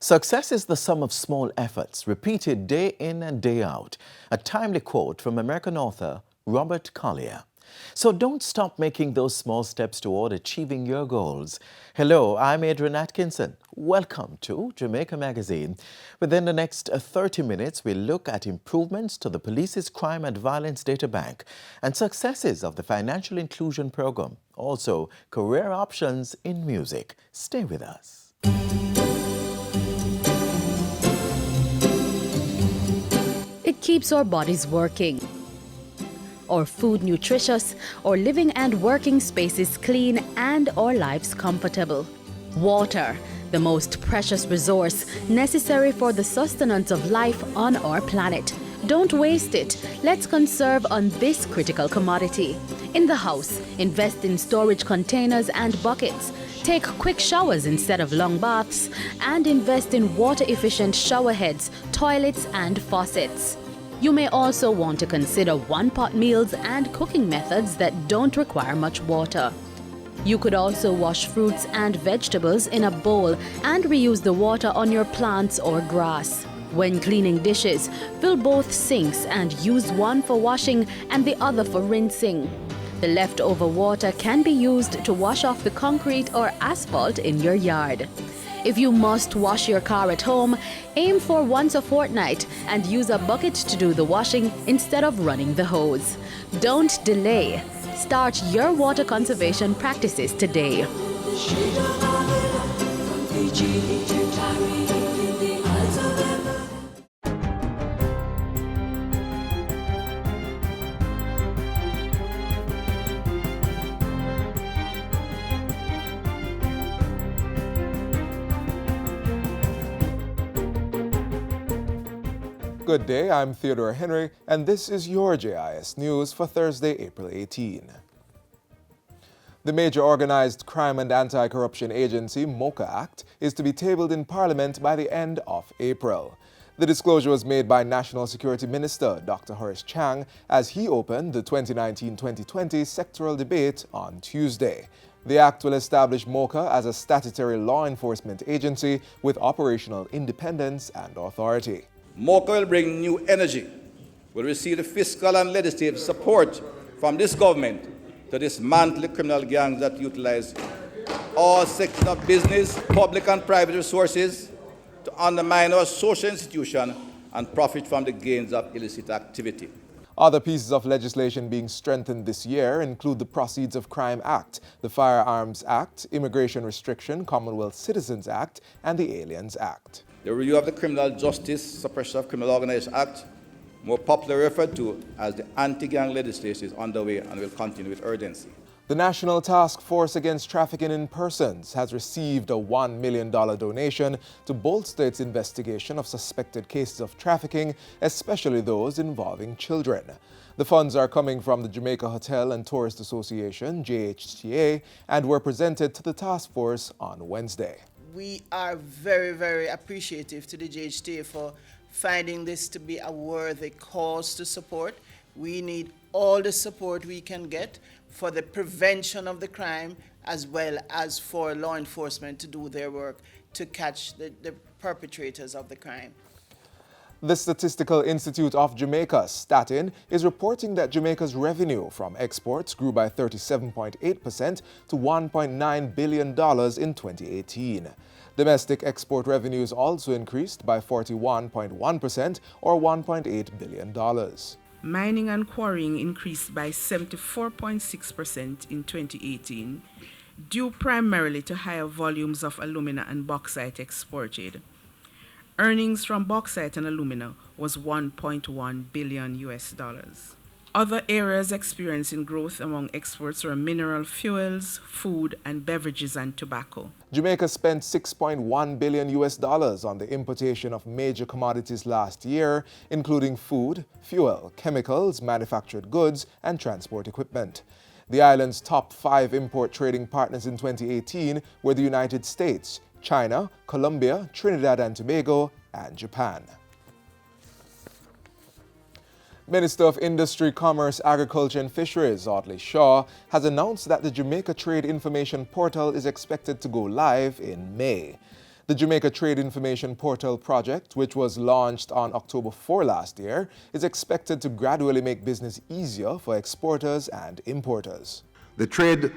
Success is the sum of small efforts, repeated day in and day out. A timely quote from American author Robert Collier. So don't stop making those small steps toward achieving your goals. Hello, I'm Adrian Atkinson. Welcome to Jamaica Magazine. Within the next 30 minutes, we'll look at improvements to the police's crime and violence databank and successes of the financial inclusion program. Also, career options in music. Stay with us. It keeps our bodies working, our food nutritious, our living and working spaces clean, and our lives comfortable. Water, the most precious resource necessary for the sustenance of life on our planet. Don't waste it. Let's conserve on this critical commodity. In the house, invest in storage containers and buckets. Take quick showers instead of long baths, and invest in water-efficient shower heads, toilets, and faucets. You may also want to consider one-pot meals and cooking methods that don't require much water. You could also wash fruits and vegetables in a bowl and reuse the water on your plants or grass. When cleaning dishes, fill both sinks and use one for washing and the other for rinsing. The leftover water can be used to wash off the concrete or asphalt in your yard. If you must wash your car at home, aim for once a fortnight and use a bucket to do the washing instead of running the hose. Don't delay. Start your water conservation practices today. Good day, I'm Theodore Henry, and this is your JIS News for Thursday, April 18. The Major Organized Crime and Anti-Corruption Agency, MOCA Act, is to be tabled in Parliament by the end of April. The disclosure was made by National Security Minister Dr. Horace Chang as he opened the 2019-2020 sectoral debate on Tuesday. The act will establish MOCA as a statutory law enforcement agency with operational independence and authority. MOCA will bring new energy, will receive the fiscal and legislative support from this government to dismantle the criminal gangs that utilize all sectors of business, public and private resources to undermine our social institution and profit from the gains of illicit activity. Other pieces of legislation being strengthened this year include the Proceeds of Crime Act, the Firearms Act, Immigration Restriction, Commonwealth Citizens Act, and the Aliens Act. The review of the Criminal Justice Suppression of Criminal Organization Act, more popularly referred to as the anti-gang legislation, is underway and will continue with urgency. The National Task Force Against Trafficking in Persons has received a $1 million donation to bolster its investigation of suspected cases of trafficking, especially those involving children. The funds are coming from the Jamaica Hotel and Tourist Association, JHTA, and were presented to the task force on Wednesday. We are very, very appreciative to the JHTA for finding this to be a worthy cause to support. We need all the support we can get for the prevention of the crime as well as for law enforcement to do their work to catch the perpetrators of the crime. The Statistical Institute of Jamaica, Statin, is reporting that Jamaica's revenue from exports grew by 37.8% to $1.9 billion in 2018. Domestic export revenues also increased by 41.1% or $1.8 billion. Mining and quarrying increased by 74.6% in 2018, due primarily to higher volumes of alumina and bauxite exported. Earnings from bauxite and alumina was $1.1 billion. Other areas experiencing growth among exports were mineral fuels, food and beverages, and tobacco. Jamaica spent $6.1 billion on the importation of major commodities last year, including food, fuel, chemicals, manufactured goods, and transport equipment. The island's top 5 import trading partners in 2018 were the United States, China, Colombia, Trinidad and Tobago, and Japan. Minister of Industry, Commerce, Agriculture and Fisheries, Audley Shaw, has announced that the Jamaica Trade Information Portal is expected to go live in May. The Jamaica Trade Information Portal project, which was launched on October 4 last year, is expected to gradually make business easier for exporters and importers. The Trade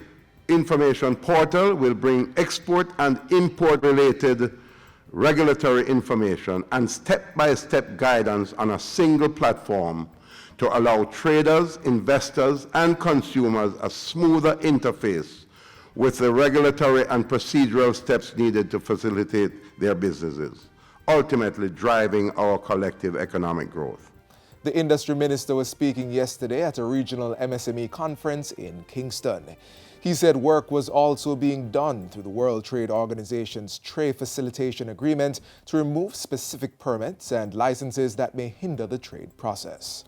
Information Portal will bring export and import-related regulatory information and step-by-step guidance on a single platform to allow traders, investors, and consumers a smoother interface with the regulatory and procedural steps needed to facilitate their businesses, ultimately driving our collective economic growth. The industry minister was speaking yesterday at a regional MSME conference in Kingston. He said work was also being done through the World Trade Organization's Trade Facilitation Agreement to remove specific permits and licenses that may hinder the trade process.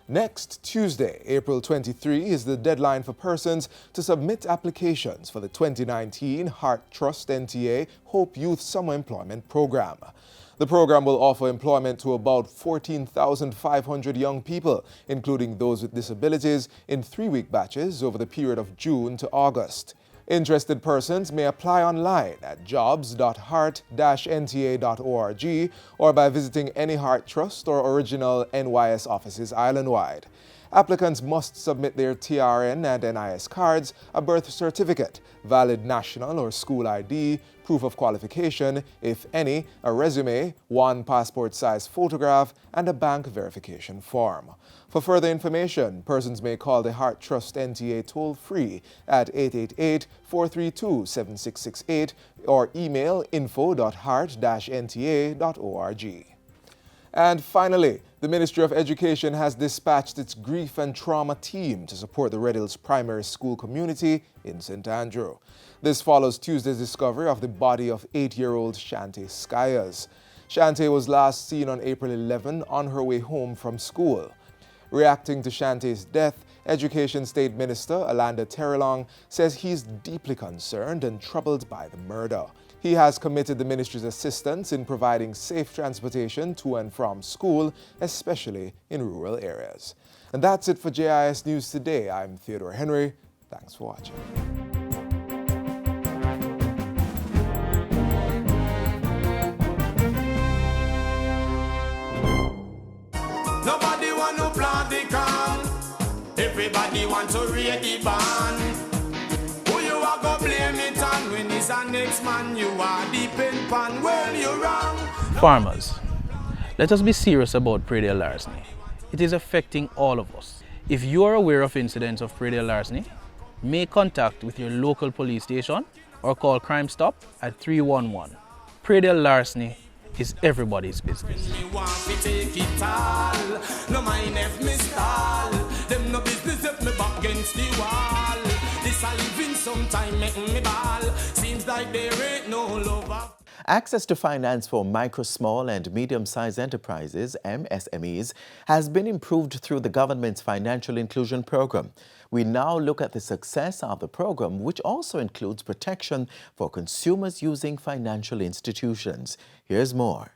Next Tuesday, April 23, is the deadline for persons to submit applications for the 2019 Heart Trust NTA Hope Youth Summer Employment Program. The program will offer employment to about 14,500 young people, including those with disabilities, in 3-week batches over the period of June to August. Interested persons may apply online at jobs.heart-nta.org or by visiting any Heart Trust or original NYS offices island-wide. Applicants must submit their TRN and NIS cards, a birth certificate, valid national or school ID, proof of qualification, if any, a resume, 1 passport-size photograph, and a bank verification form. For further information, persons may call the Heart Trust NTA toll-free at 888-432-7668 or email info.heart-nta.org. And finally, the Ministry of Education has dispatched its grief and trauma team to support the Red Hills Primary School community in St. Andrew. This follows Tuesday's discovery of the body of 8-year-old Shante Skyers. Shante was last seen on April 11 on her way home from school. Reacting to Shante's death, Education State Minister Alanda Terrelong says he's deeply concerned and troubled by the murder. He has committed the ministry's assistance in providing safe transportation to and from school, especially in rural areas. And that's it for JIS News Today. I'm Theodore Henry. Thanks for watching. Nobody want to plant the corn. Everybody want to read the band. Who you are go blame it on when it's a next man you are deep in pan. Well, you're wrong. Farmers, let us be serious about predial larceny. It is affecting all of us. If you are aware of incidents of predial larceny, make contact with your local police station or call Crime Stop at 311. Predial larceny is everybody's business. Me want to take it all. No mind if me stall. Them no business if me back against the wall. This a living sometime making me ball. Seems like there ain't no love. Access to finance for micro, small and medium-sized enterprises, MSMEs, has been improved through the government's financial inclusion program. We now look at the success of the program, which also includes protection for consumers using financial institutions. Here's more.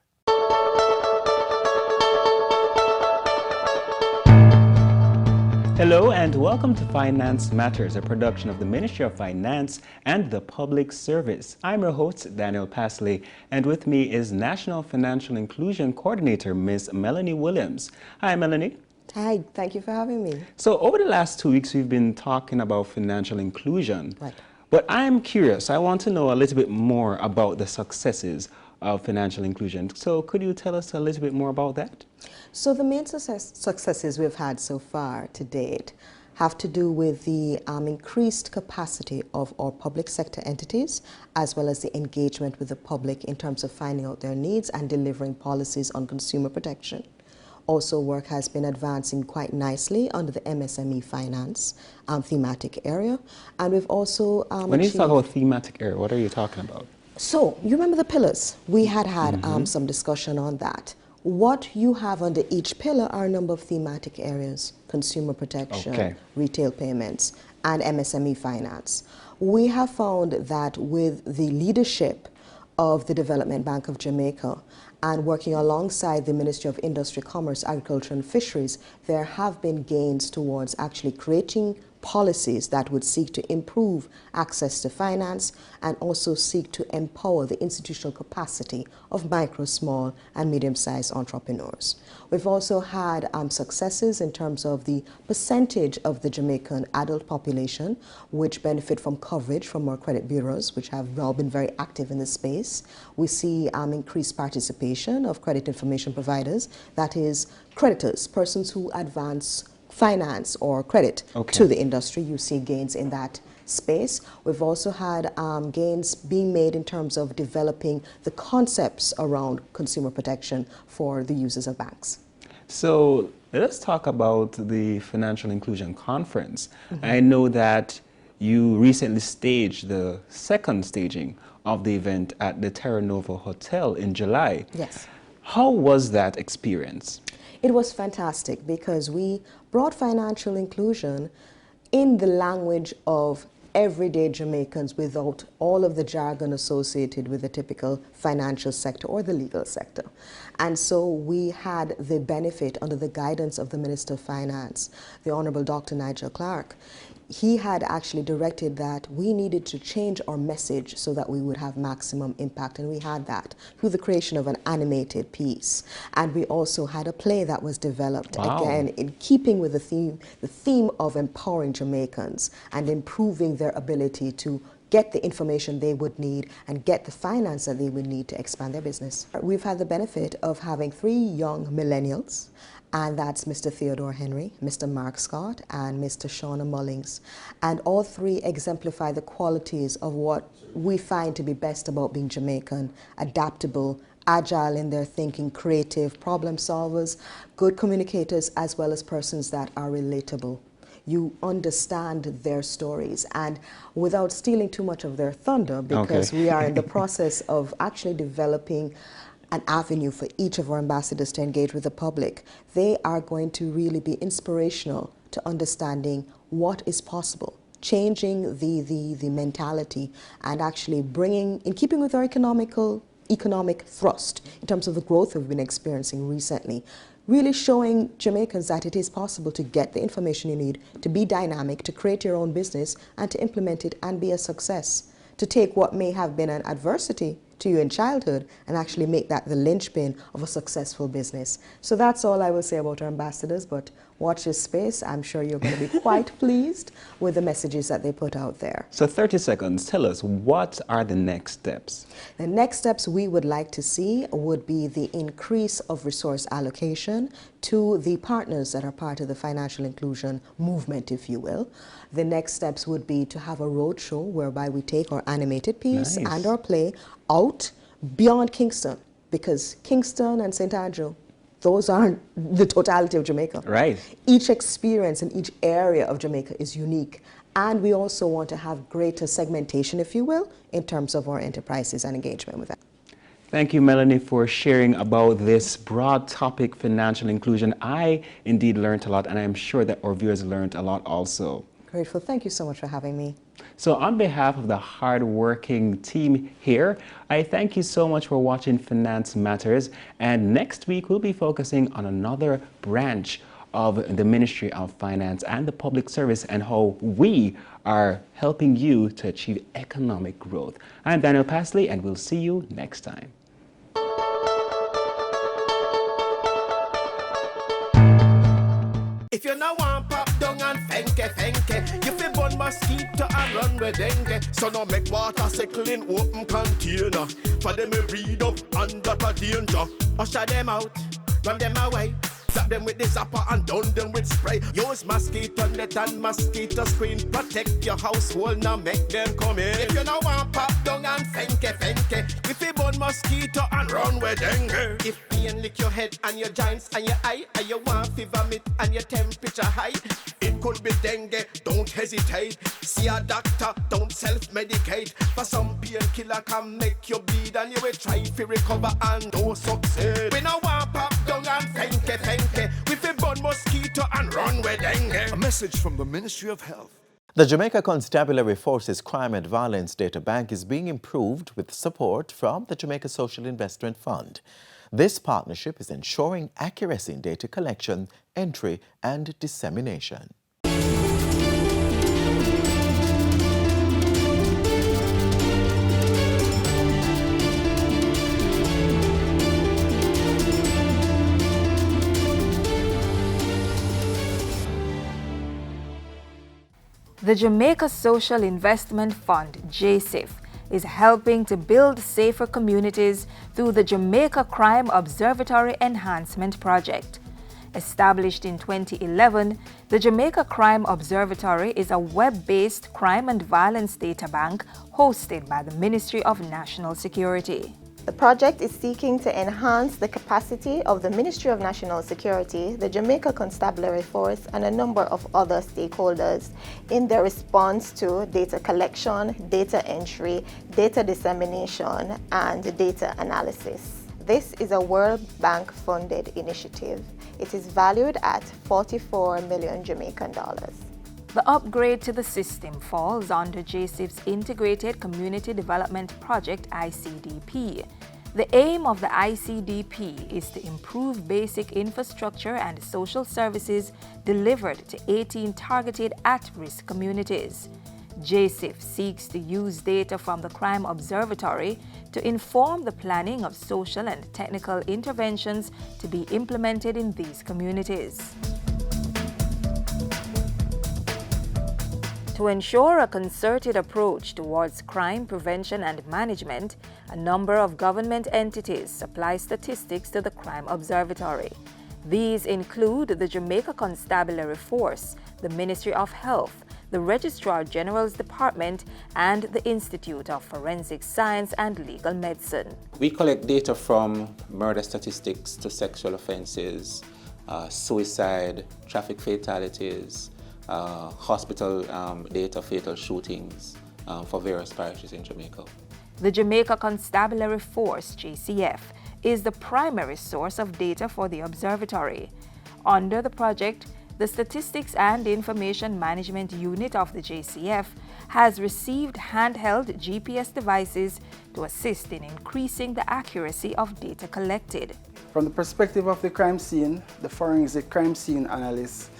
Hello and welcome to Finance Matters, a production of the Ministry of Finance and the Public Service. I'm your host, Daniel Pasley, and with me is National Financial Inclusion Coordinator, Ms. Melanie Williams. Hi, Melanie. Hi, thank you for having me. So over the last 2 weeks, we've been talking about financial inclusion. Right. But I'm curious, I want to know a little bit more about the successes of financial inclusion. So could you tell us a little bit more about that? So the main successes we've had so far to date have to do with the increased capacity of our public sector entities, as well as the engagement with the public in terms of finding out their needs and delivering policies on consumer protection. Also, work has been advancing quite nicely under the MSME finance thematic area. And we've also When you talk about thematic area, what are you talking about? So, you remember the pillars? We had some discussion on that. What you have under each pillar are a number of thematic areas: consumer protection, retail payments, and MSME finance. We have found that with the leadership of the Development Bank of Jamaica and working alongside the Ministry of Industry, Commerce, Agriculture and Fisheries, there have been gains towards actually creating policies that would seek to improve access to finance and also seek to empower the institutional capacity of micro, small and medium-sized entrepreneurs. We've also had successes in terms of the percentage of the Jamaican adult population which benefit from coverage from our credit bureaus, which have now been very active in this space. We see increased participation of credit information providers, that is creditors, persons who advance finance or credit to the industry. You see gains in that space. We've also had gains being made in terms of developing the concepts around consumer protection for the users of banks. So let's talk about the Financial Inclusion Conference. I know that you recently staged the second staging of the event at the Terra Nova Hotel in July. Yes. How was that experience? It was fantastic because we brought financial inclusion in the language of everyday Jamaicans without all of the jargon associated with the typical financial sector or the legal sector. And so we had the benefit under the guidance of the Minister of Finance, the Honorable Dr. Nigel Clark. He had actually directed that we needed to change our message so that we would have maximum impact, and we had that through the creation of an animated piece. And we also had a play that was developed, again, in keeping with the theme of empowering Jamaicans and improving their ability to get the information they would need and get the finance that they would need to expand their business. We've had the benefit of having 3 young millennials, and that's Mr. Theodore Henry, Mr. Mark Scott, and Mr. Shauna Mullings. And all 3 exemplify the qualities of what we find to be best about being Jamaican: adaptable, agile in their thinking, creative, problem solvers, good communicators, as well as persons that are relatable. You understand their stories, and without stealing too much of their thunder, because we are in the process of actually developing an avenue for each of our ambassadors to engage with the public. They are going to really be inspirational to understanding what is possible, changing the mentality, and actually bringing, in keeping with our economic thrust in terms of the growth we've been experiencing recently, really showing Jamaicans that it is possible to get the information you need, to be dynamic, to create your own business, and to implement it and be a success. To take what may have been an adversity to you in childhood and actually make that the linchpin of a successful business. So that's all I will say about our ambassadors, but watch this space. I'm sure you're going to be quite pleased with the messages that they put out there. So 30 seconds, tell us, what are the next steps? The next steps we would like to see would be the increase of resource allocation to the partners that are part of the financial inclusion movement, if you will. The next steps would be to have a roadshow whereby we take our animated piece and our play out beyond Kingston, because Kingston and St. Andrew, those aren't the totality of Jamaica. Right. Each experience in each area of Jamaica is unique. And we also want to have greater segmentation, if you will, in terms of our enterprises and engagement with them. Thank you, Melanie, for sharing about this broad topic, financial inclusion. I indeed learned a lot, and I'm sure that our viewers learned a lot also. Grateful. Thank you so much for having me. So on behalf of the hard-working team here, I thank you so much for watching Finance Matters. And next week, we'll be focusing on another branch of the Ministry of Finance and the Public Service and how we are helping you to achieve economic growth. I'm Daniel Pasley, and we'll see you next time. If you no want pop down and fenke, you fi burn mosquito and run with dengue. So no make water cycle in open container. For them we read up under the danger. Usher them out, run them away. Slap them with the zapper and down them with spray. Use mosquito net and mosquito screen. Protect your household, now make them come in. If you no want pop down and fenke, if you burn mosquito and run with dengue. If pain lick your head and your joints and your eye, and you want fever vomit and your temperature high, it could be dengue, don't hesitate. See a doctor, don't self-medicate. For some painkiller can make you bleed and you will try to recover and no succeed. We no want pop down and fenke. We fi burn mosquito and run with dengue. A message from the Ministry of Health. The Jamaica Constabulary Forces Crime and Violence Databank is being improved with support from the Jamaica Social Investment Fund. This partnership is ensuring accuracy in data collection, entry, and dissemination. The Jamaica Social Investment Fund, JSIF, is helping to build safer communities through the Jamaica Crime Observatory Enhancement Project. Established in 2011, the Jamaica Crime Observatory is a web-based crime and violence databank hosted by the Ministry of National Security. The project is seeking to enhance the capacity of the Ministry of National Security, the Jamaica Constabulary Force, and a number of other stakeholders in their response to data collection, data entry, data dissemination, and data analysis. This is a World Bank funded initiative. It is valued at 44 million Jamaican dollars. The upgrade to the system falls under JSIF's Integrated Community Development Project, ICDP. The aim of the ICDP is to improve basic infrastructure and social services delivered to 18 targeted at-risk communities. JSIF seeks to use data from the Crime Observatory to inform the planning of social and technical interventions to be implemented in these communities. To ensure a concerted approach towards crime prevention and management, a number of government entities supply statistics to the Crime Observatory. These include the Jamaica Constabulary Force, the Ministry of Health, the Registrar General's Department, and the Institute of Forensic Science and Legal Medicine. We collect data from murder statistics to sexual offenses, suicide, traffic fatalities, hospital data, fatal shootings for various parishes in Jamaica. The Jamaica Constabulary Force, JCF, is the primary source of data for the observatory. Under the project, the Statistics and Information Management Unit of the JCF has received handheld GPS devices to assist in increasing the accuracy of data collected. From the perspective of the crime scene, the forensic crime scene analysts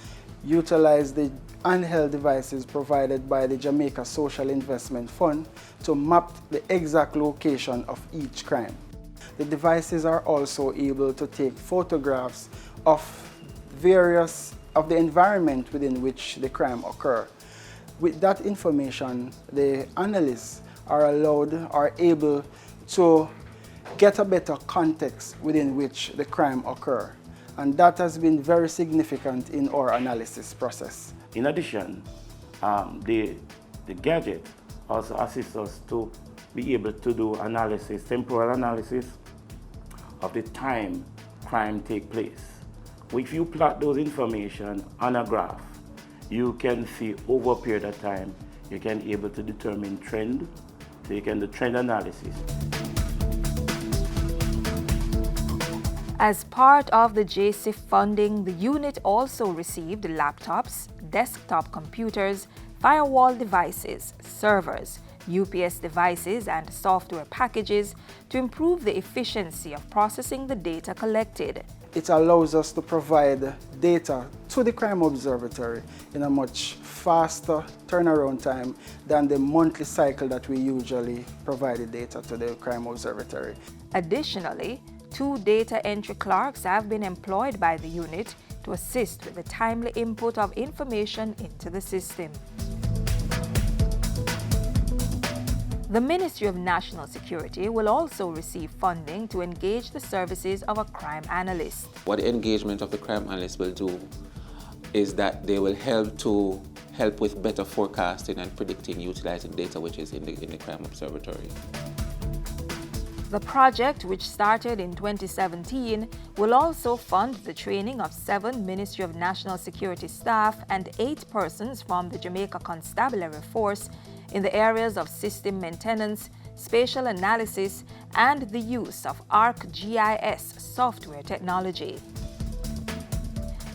utilize the handheld devices provided by the Jamaica Social Investment Fund to map the exact location of each crime. The devices are also able to take photographs of the environment within which the crime occurs. With that information, the analysts are able to get a better context within which the crime occurs. And that has been very significant in our analysis process. In addition, the gadget also assists us to be able to do analysis, temporal analysis of the time crime takes place. If you plot those information on a graph, you can see over a period of time, you can be able to determine trend, so you can do trend analysis. As part of the JSIF funding, the unit also received laptops, desktop computers, firewall devices, servers, UPS devices, and software packages to improve the efficiency of processing the data collected. It allows us to provide data to the Crime Observatory in a much faster turnaround time than the monthly cycle that we usually provide the data to the Crime Observatory. Additionally, 2 data entry clerks have been employed by the unit to assist with the timely input of information into the system. The Ministry of National Security will also receive funding to engage the services of a crime analyst. What the engagement of the crime analyst will do is that they will help with better forecasting and predicting utilizing data which is in the Crime Observatory. The project, which started in 2017, will also fund the training of 7 Ministry of National Security staff and 8 persons from the Jamaica Constabulary Force in the areas of system maintenance, spatial analysis, and the use of ArcGIS software technology.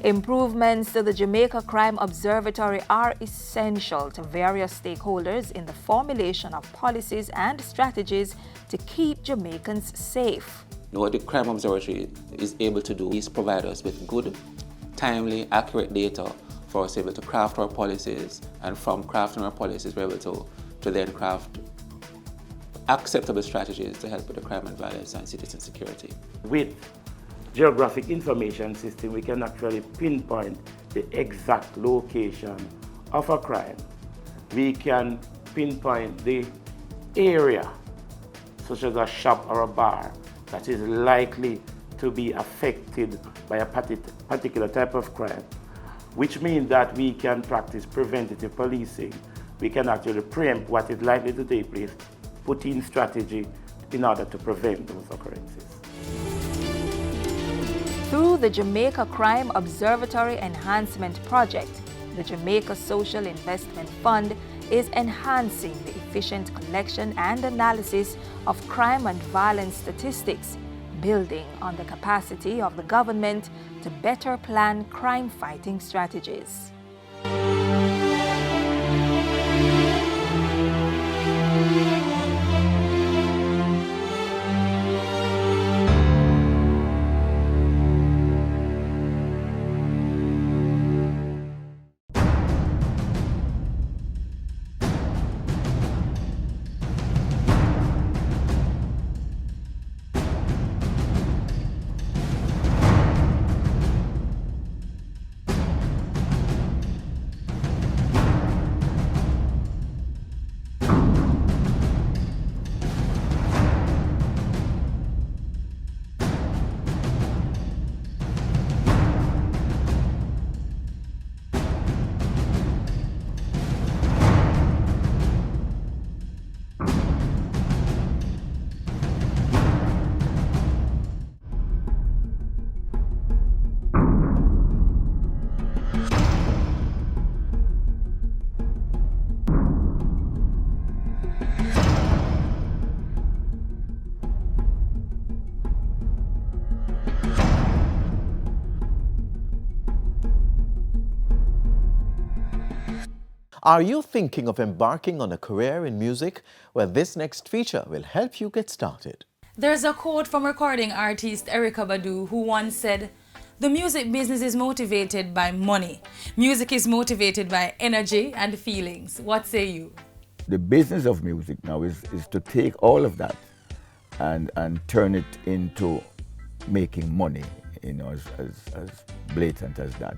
Improvements to the Jamaica Crime Observatory are essential to various stakeholders in the formulation of policies and strategies to keep Jamaicans safe. Now, what the Crime Observatory is able to do is provide us with good, timely, accurate data for us able to craft our policies, and from crafting our policies, we're able to then craft acceptable strategies to help with the crime and violence and citizen security. With geographic information system, we can actually pinpoint the exact location of a crime. We can pinpoint the area, such as a shop or a bar, that is likely to be affected by a particular type of crime, which means that we can practice preventative policing. We can actually preempt what is likely to take place, put in strategy in order to prevent those occurrences. Through the Jamaica Crime Observatory Enhancement Project, the Jamaica Social Investment Fund is enhancing the efficient collection and analysis of crime and violence statistics, building on the capacity of the government to better plan crime-fighting strategies. Are you thinking of embarking on a career in music? Well, this next feature will help you get started. There's a quote from recording artist Erykah Badu, who once said, "The music business is motivated by money. Music is motivated by energy and feelings." What say you? The business of music now is to take all of that and turn it into making money, you know, as blatant as that.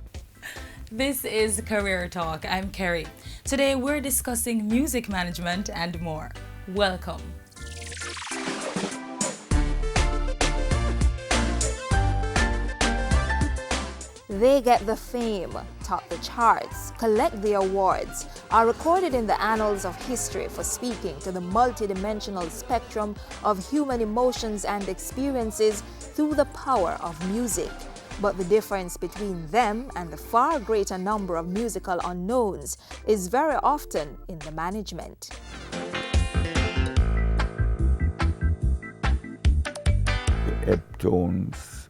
This is Career Talk. I'm Kerry. Today we're discussing music management and more. Welcome. They get the fame, top the charts, collect the awards, are recorded in the annals of history for speaking to the multidimensional spectrum of human emotions and experiences through the power of music. But the difference between them and the far greater number of musical unknowns is very often in the management. Eptones,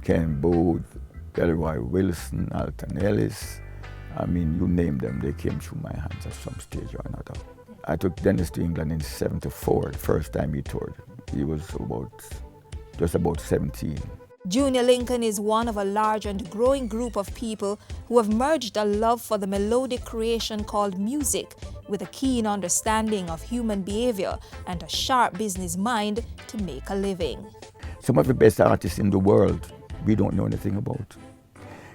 Ken Booth, Delroy Wilson, Alton Ellis, I mean, you name them, they came through my hands at some stage or another. I took Dennis to England in '74, the first time he toured. He was just about 17. Junior Lincoln is one of a large and growing group of people who have merged a love for the melodic creation called music with a keen understanding of human behavior and a sharp business mind to make a living. Some of the best artists in the world we don't know anything about.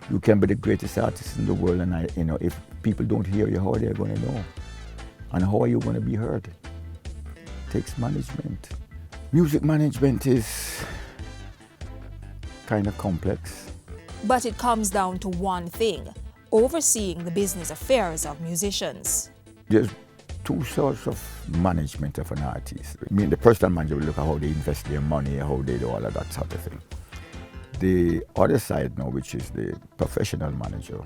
You can be the greatest artist in the world, and if people don't hear you, how are they going to know? And how are you going to be heard? It takes management. Music management is kind of complex. But it comes down to one thing: overseeing the business affairs of musicians. There's two sorts of management of an artist. I mean, the personal manager will look at how they invest their money, how they do all of that sort of thing. The other side now, which is the professional manager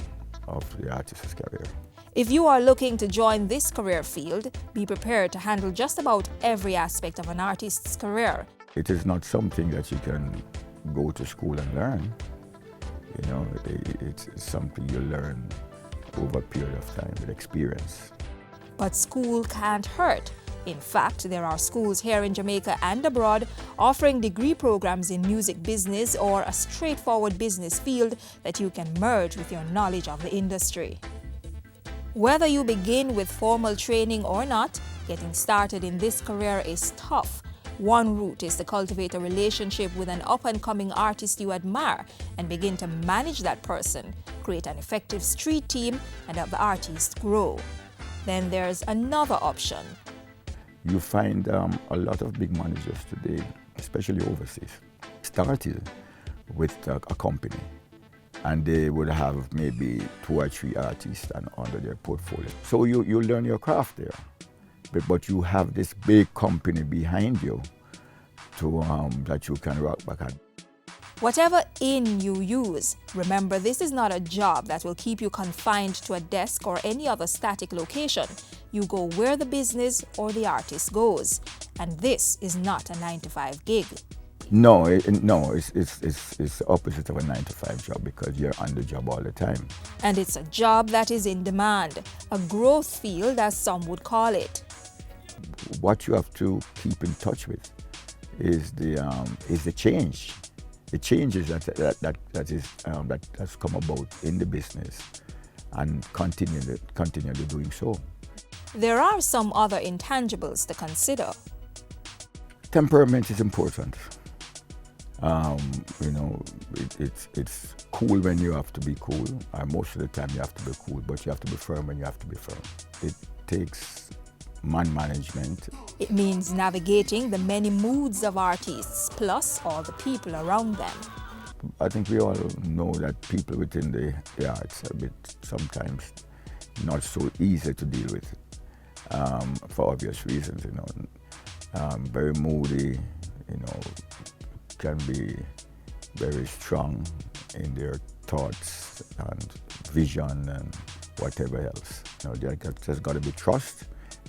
of the artist's career. If you are looking to join this career field, be prepared to handle just about every aspect of an artist's career. It is not something that you can go to school and learn. You know, it's something you learn over a period of time with experience. But school can't hurt. In fact, there are schools here in Jamaica and abroad offering degree programs in music business or a straightforward business field that you can merge with your knowledge of the industry. Whether you begin with formal training or not, getting started in this career is tough. One route is to cultivate a relationship with an up-and-coming artist you admire and begin to manage that person, create an effective street team, and have the artist grow. Then there's another option. You find a lot of big managers today, especially overseas, started with a company, and they would have maybe 2 or 3 artists under their portfolio. So you learn your craft there, but you have this big company behind you that you can rock back at. Whatever in you use, remember this is not a job that will keep you confined to a desk or any other static location. You go where the business or the artist goes. And this is not a 9-to-5 gig. No, it's the opposite of a 9-to-5 job because you're on the job all the time. And it's a job that is in demand, a growth field as some would call it. What you have to keep in touch with is the change. The changes that's come about in the business and continually doing so. There are some other intangibles to consider. Temperament is important. It's cool when you have to be cool. Most of the time you have to be cool, but you have to be firm when you have to be firm. It takes man management. It means navigating the many moods of artists, plus all the people around them. I think we all know that people within the arts are a bit sometimes not so easy to deal with, for obvious reasons. Very moody, can be very strong in their thoughts and vision and whatever else. There's got to be trust.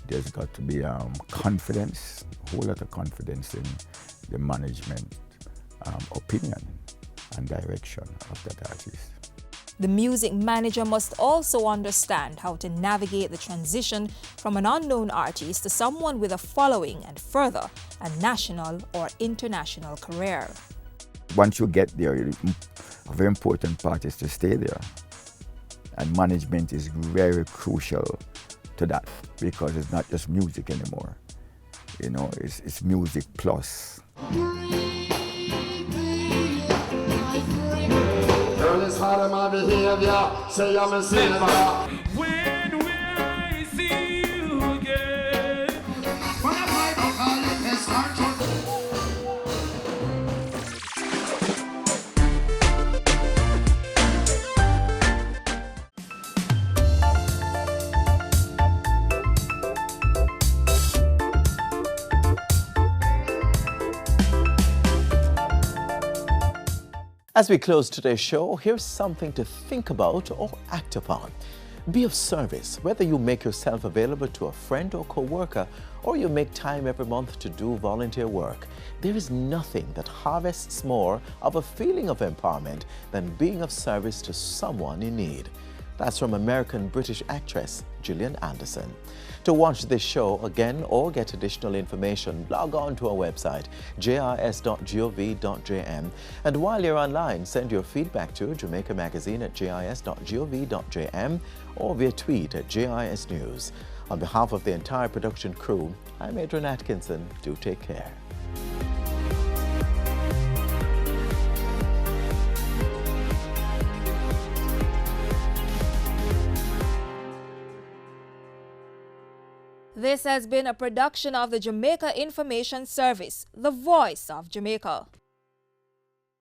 There's got to be confidence, a whole lot of confidence in the management opinion and direction of that artist. The music manager must also understand how to navigate the transition from an unknown artist to someone with a following and further a national or international career. Once you get there, a very important part is to stay there. And management is very crucial to that because it's not just music anymore. It's music plus. When will I see you again? As we close today's show, here's something to think about or act upon. Be of service, whether you make yourself available to a friend or co-worker, or you make time every month to do volunteer work. There is nothing that harvests more of a feeling of empowerment than being of service to someone in need. That's from American-British actress Gillian Anderson. To watch this show again or get additional information, log on to our website, jis.gov.jm. And while you're online, send your feedback to Jamaica Magazine at jis.gov.jm or via tweet at JIS News. On behalf of the entire production crew, I'm Adrian Atkinson. Do take care. This has been a production of the Jamaica Information Service, the voice of Jamaica.